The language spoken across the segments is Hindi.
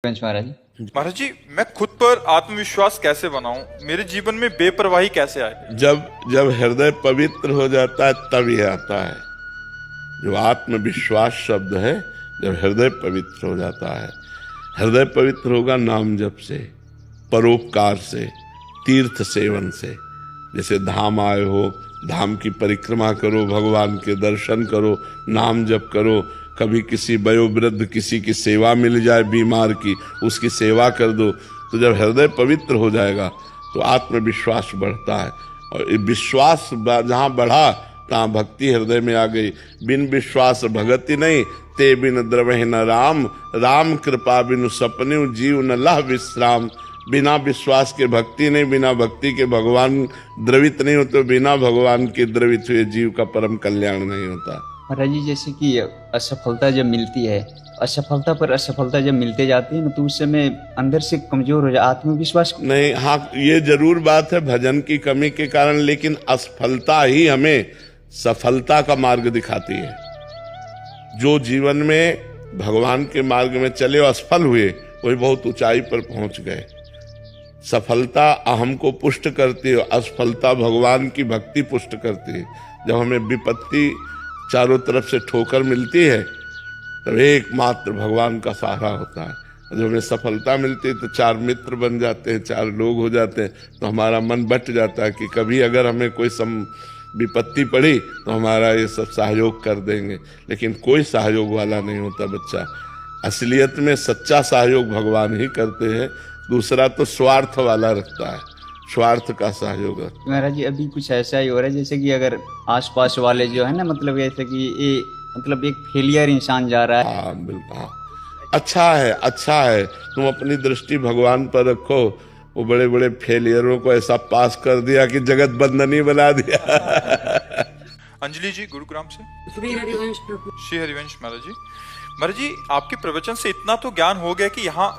महाराज। महाराज जी, मैं खुद पर आत्मविश्वास कैसे बनाऊं? मेरे जीवन में बेपरवाही कैसे आए? जब जब हृदय पवित्र हो जाता है तब ये आता है। जो आत्मविश्वास शब्द है, जब हृदय पवित्र हो जाता है। हृदय पवित्र होगा नाम जप से, परोपकार से, तीर्थ सेवन से। जैसे धाम आए हो, धाम की परिक्रमा करो, भगवान के दर्शन करो, नाम जप करो। कभी किसी वयोवृद्ध किसी की सेवा मिल जाए बीमार की, उसकी सेवा कर दो। तो जब हृदय पवित्र हो जाएगा तो आत्मविश्वास बढ़ता है। और विश्वास जहाँ बढ़ा तहाँ भक्ति हृदय में आ गई। बिन विश्वास भगति नहीं, ते बिन द्रवहि न राम। राम कृपा बिनु सपने जीव न लह विश्राम। बिना विश्वास के भक्ति नहीं, बिना भक्ति के भगवान द्रवित नहीं होते, बिना भगवान के द्रवित हुए जीव का परम कल्याण नहीं होता। महाराज जी, जैसे कि असफलता जब मिलती है, असफलता पर असफलता जब मिलते जाती है ना, तो उस समय अंदर से कमजोर हो जाए आत्मविश्वास नहीं। हाँ, ये जरूर बात है भजन की कमी के कारण, लेकिन असफलता ही हमें सफलता का मार्ग दिखाती है। जो जीवन में भगवान के मार्ग में चले और असफल हुए, वही बहुत ऊंचाई पर पहुंच गए। सफलता अहम को पुष्ट करती है, असफलता भगवान की भक्ति पुष्ट करती है। जब हमें विपत्ति चारों तरफ से ठोकर मिलती है, तब एकमात्र भगवान का सहारा होता है। जब हमें सफलता मिलती है तो चार मित्र बन जाते हैं, चार लोग हो जाते हैं, तो हमारा मन बट जाता है कि कभी अगर हमें कोई विपत्ति पड़ी तो हमारा ये सब सहयोग कर देंगे। लेकिन कोई सहयोग वाला नहीं होता बच्चा। असलियत में सच्चा सहयोग भगवान ही करते हैं। दूसरा तो स्वार्थ वाला रखता है, स्वार्थ का सहयोग। महाराज जी, अभी कुछ ऐसा ही हो रहा है जैसे कि अगर आसपास वाले जो है ना, मतलब ऐसे कि ये मतलब एक फेलियर इंसान जा रहा है। हाँ बिल्कुल, हाँ। अच्छा है तुम अपनी दृष्टि भगवान पर रखो। वो बड़े बड़े फेलियरों को ऐसा पास कर दिया कि जगत बंधनी बना दिया। अंजलि जी, गुरुग्राम से। श्री हरिवंश प्रभु। श्री हरिवंश महाराज जी। महाराज जी, आपके प्रवचन से इतना तो ज्ञान हो गया कि यहाँ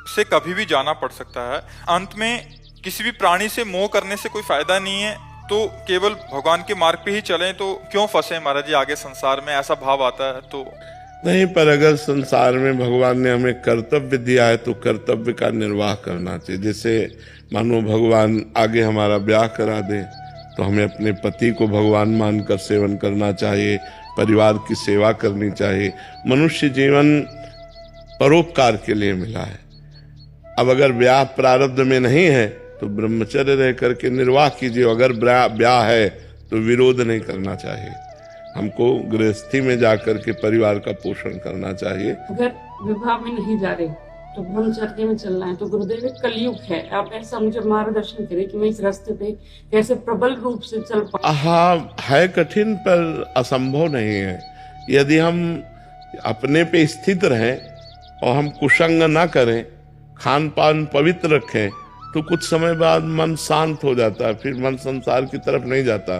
से कभी भी जाना पड़ सकता है। अंत में किसी भी प्राणी से मोह करने से कोई फायदा नहीं है, तो केवल भगवान के मार्ग पे ही चलें। तो क्यों फंसे महाराज जी आगे संसार में? ऐसा भाव आता है तो नहीं, पर अगर संसार में भगवान ने हमें कर्तव्य दिया है तो कर्तव्य का निर्वाह करना चाहिए। जैसे मानो भगवान आगे हमारा ब्याह करा दे तो हमें अपने पति को भगवान मानकर सेवन करना चाहिए, परिवार की सेवा करनी चाहिए। मनुष्य जीवन परोपकार के लिए मिला है। अब अगर ब्याह प्रारब्ध में नहीं है तो ब्रह्मचर्य रह करके निर्वाह कीजिए। अगर ब्याह है तो विरोध नहीं करना चाहिए। हमको गृहस्थी में जाकर के परिवार का पोषण करना चाहिए। अगर विवाह में नहीं जा रहे तो ब्रह्मचर्य में चलना है। तो गुरुदेव, कलयुग है, आप ऐसा मुझे मार्गदर्शन करें कि मैं इस रास्ते पे कैसे प्रबल रूप से चल पाऊं। हाँ, है कठिन पर असंभव नहीं है। यदि हम अपने पे स्थित रहें और हम कुसंग ना करें, खान पान पवित्र रखें, तो कुछ समय बाद मन शांत हो जाता है, फिर मन संसार की तरफ नहीं जाता।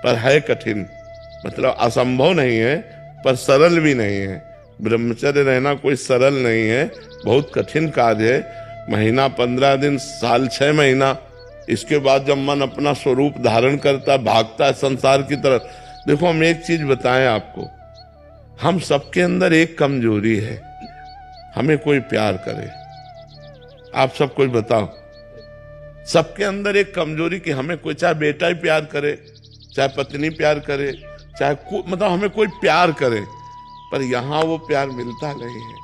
पर है कठिन, मतलब असंभव नहीं है पर सरल भी नहीं है। ब्रह्मचर्य रहना कोई सरल नहीं है, बहुत कठिन कार्य है। महीना 15 दिन, साल 6 महीना, इसके बाद जब मन अपना स्वरूप धारण करता, भागता है संसार की तरफ। देखो, हम एक चीज बताएं आपको, हम सबके अंदर एक कमजोरी है, हमें कोई प्यार करे। आप सब कोई बताओ, सबके अंदर एक कमजोरी कि हमें कोई, चाहे बेटा ही प्यार करे, चाहे पत्नी प्यार करे, चाहे मतलब हमें कोई प्यार करे, पर यहाँ वो प्यार मिलता नहीं है।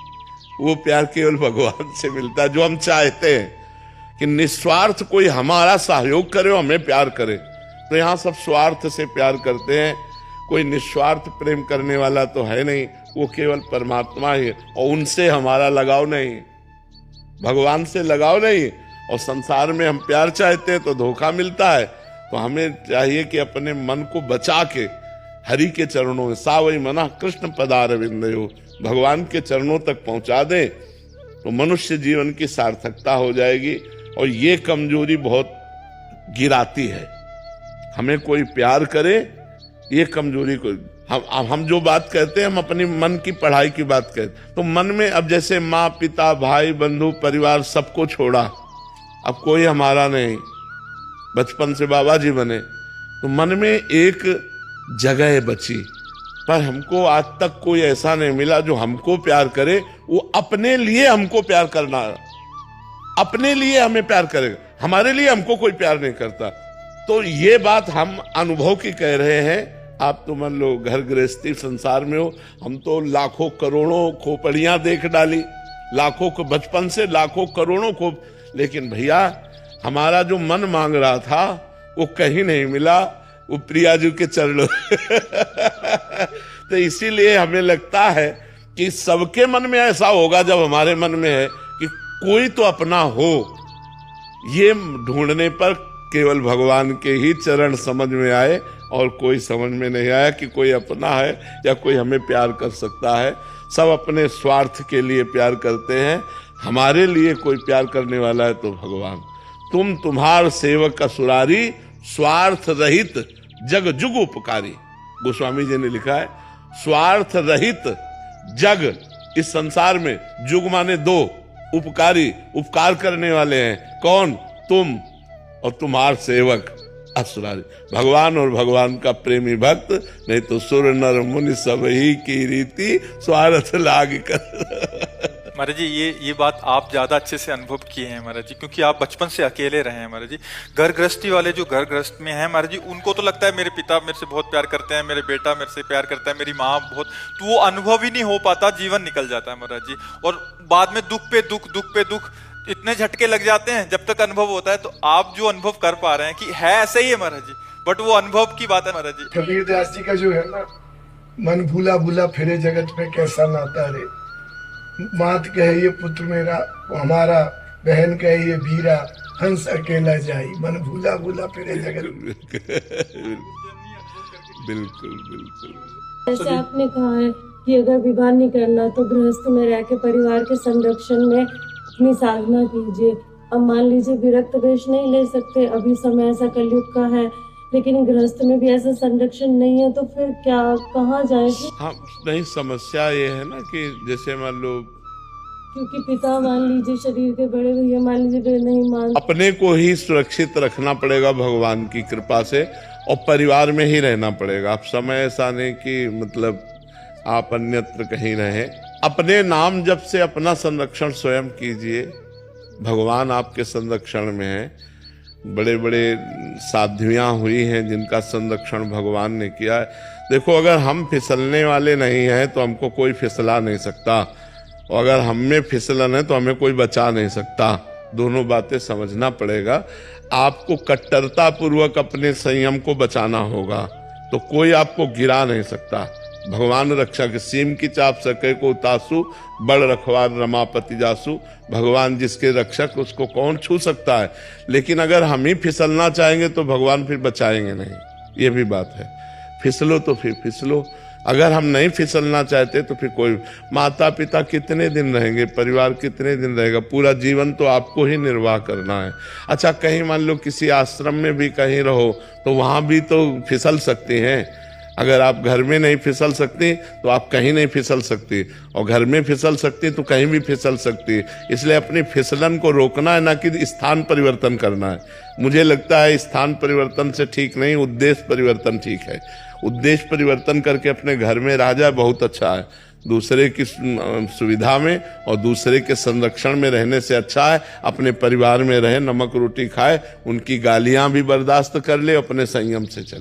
वो प्यार केवल भगवान से मिलता है। जो हम चाहते हैं कि निस्वार्थ कोई हमारा सहयोग करे और हमें प्यार करे, तो यहाँ सब स्वार्थ से प्यार करते हैं। कोई निस्वार्थ प्रेम करने वाला तो है नहीं, वो केवल परमात्मा ही है। और उनसे हमारा लगाव नहीं, भगवान से लगाव नहीं। और संसार में हम प्यार चाहते हैं तो धोखा मिलता है। तो हमें चाहिए कि अपने मन को बचा के हरि के चरणों में, सावई मना कृष्ण पदारविंदयो, भगवान के चरणों तक पहुंचा दें, तो मनुष्य जीवन की सार्थकता हो जाएगी। और ये कमजोरी बहुत गिराती है। हमें कोई प्यार करे, ये कमजोरी को हम जो बात कहते हैं, हम अपनी मन की पढ़ाई की बात कहते हैं। तो मन में अब जैसे माँ पिता भाई बंधु परिवार सबको छोड़ा, अब कोई हमारा नहीं, बचपन से बाबा जी बने, तो मन में एक जगह बची, पर हमको आज तक कोई ऐसा नहीं मिला जो हमको प्यार करे, वो अपने लिए हमको प्यार करना, अपने लिए हमें प्यार करेगा, हमारे लिए हमको कोई प्यार नहीं करता। तो ये बात हम अनुभव की कह रहे हैं। आप तो मान लो घर गृहस्थी संसार में हो, हम तो लाखों करोड़ों खोपड़ियां देख डाली, लाखों को बचपन से लाखों करोड़ों को, लेकिन भैया हमारा जो मन मांग रहा था वो कहीं नहीं मिला, वो प्रिया जी के चरणों तो इसीलिए हमें लगता है कि सबके मन में ऐसा होगा जब हमारे मन में है कि कोई तो अपना हो। ये ढूंढने पर केवल भगवान के ही चरण समझ में आए और कोई समझ में नहीं आया कि कोई अपना है या कोई हमें प्यार कर सकता है। सब अपने स्वार्थ के लिए प्यार करते हैं, हमारे लिए कोई प्यार करने वाला है तो भगवान। तुम तुम्हार सेवक असुरारी, स्वार्थ रहित जग जुग उपकारी। गोस्वामी जी ने लिखा है स्वार्थ रहित जग, इस संसार में जुग माने दो, उपकारी उपकार करने वाले हैं कौन? तुम और तुम्हार सेवक असुरारी, भगवान और भगवान का प्रेमी भक्त, नहीं तो सुर नर मुनि सब ही की रीति स्वार्थ लाग कर। महाराज जी ये बात आप ज्यादा अच्छे से अनुभव किए हैं महाराज जी, क्योंकि आप बचपन से अकेले रहे हैं महाराज जी। घर गृहस्थी वाले जो घर गृहस्थ में हैं महाराज जी, उनको तो लगता है मेरे पिता मेरे से बहुत प्यार करते हैं, मेरे बेटा मेरे से प्यार करता है, मेरी माँ बहुत, तो वो अनुभव ही नहीं हो पाता, जीवन निकल जाता है महाराज जी। और बाद में दुख पे दुख इतने झटके लग जाते हैं जब तक अनुभव होता है। तो आप जो अनुभव कर पा रहे हैं कि है ऐसा ही है महाराज जी, बट वो अनुभव की बात है महाराज जी। कबीरदास जी का जो है ना, मन भूला भूला फिरे जगत में कैसा नाता रे, मात कहे ये पुत्र मेरा हमारा, बहन कहे ये वीरा, हंस अकेला जाई, मन भूला भूला फिरे जगत में। बिल्कुल बिल्कुल। जैसे आपने कहा है कि अगर विवाह नहीं करना तो गृहस्थ में रह के परिवार के संरक्षण में अपनी साधना कीजिए। अब मान लीजिए विरक्त वेश नहीं ले सकते, अभी समय ऐसा कलयुग का है, लेकिन गृहस्थ में भी ऐसा संरक्षण नहीं है, तो फिर क्या कहाँ जाएंगे? हाँ नहीं, समस्या ये है ना कि जैसे मान लो, क्योंकि पिता मान लीजिए शरीर के बड़े भैया मान लीजिए नहीं मान, अपने को ही सुरक्षित रखना पड़ेगा भगवान की कृपा से, और परिवार में ही रहना पड़ेगा। अब समय ऐसा नहीं कि मतलब आप अन्यत्र कहीं रहें। अपने नाम जप से अपना संरक्षण स्वयं कीजिए, भगवान आपके संरक्षण में है। बड़े बड़े साध्वियाँ हुई हैं जिनका संरक्षण भगवान ने किया है। देखो, अगर हम फिसलने वाले नहीं हैं तो हमको कोई फिसला नहीं सकता, और अगर हम में फिसलन है तो हमें कोई बचा नहीं सकता। दोनों बातें समझना पड़ेगा। आपको कट्टरता पूर्वक अपने संयम को बचाना होगा, तो कोई आपको गिरा नहीं सकता। भगवान रक्षक, सीम की चाप सके को उतासु, बड़ रखवार रमापति जासु। भगवान जिसके रक्षक उसको कौन छू सकता है। लेकिन अगर हम ही फिसलना चाहेंगे तो भगवान फिर बचाएंगे नहीं, ये भी बात है। फिसलो तो फिर फिसलो, अगर हम नहीं फिसलना चाहते तो फिर कोई, माता पिता कितने दिन रहेंगे, परिवार कितने दिन रहेगा, पूरा जीवन तो आपको ही निर्वाह करना है। अच्छा, कहीं मान लो किसी आश्रम में भी कहीं रहो तो वहां भी तो फिसल सकते हैं। अगर आप घर में नहीं फिसल सकती तो आप कहीं नहीं फिसल सकती, और घर में फिसल सकती तो कहीं भी फिसल सकती। इसलिए अपनी फिसलन को रोकना है, ना कि स्थान परिवर्तन करना है। मुझे लगता है स्थान परिवर्तन से ठीक नहीं, उद्देश्य परिवर्तन ठीक है। उद्देश्य परिवर्तन करके अपने घर में रह जाए बहुत अच्छा है। दूसरे की सुविधा में और दूसरे के संरक्षण में रहने से अच्छा है अपने परिवार में रहे, नमक रोटी खाए, उनकी गालियां भी बर्दाश्त कर ले, अपने संयम से चले।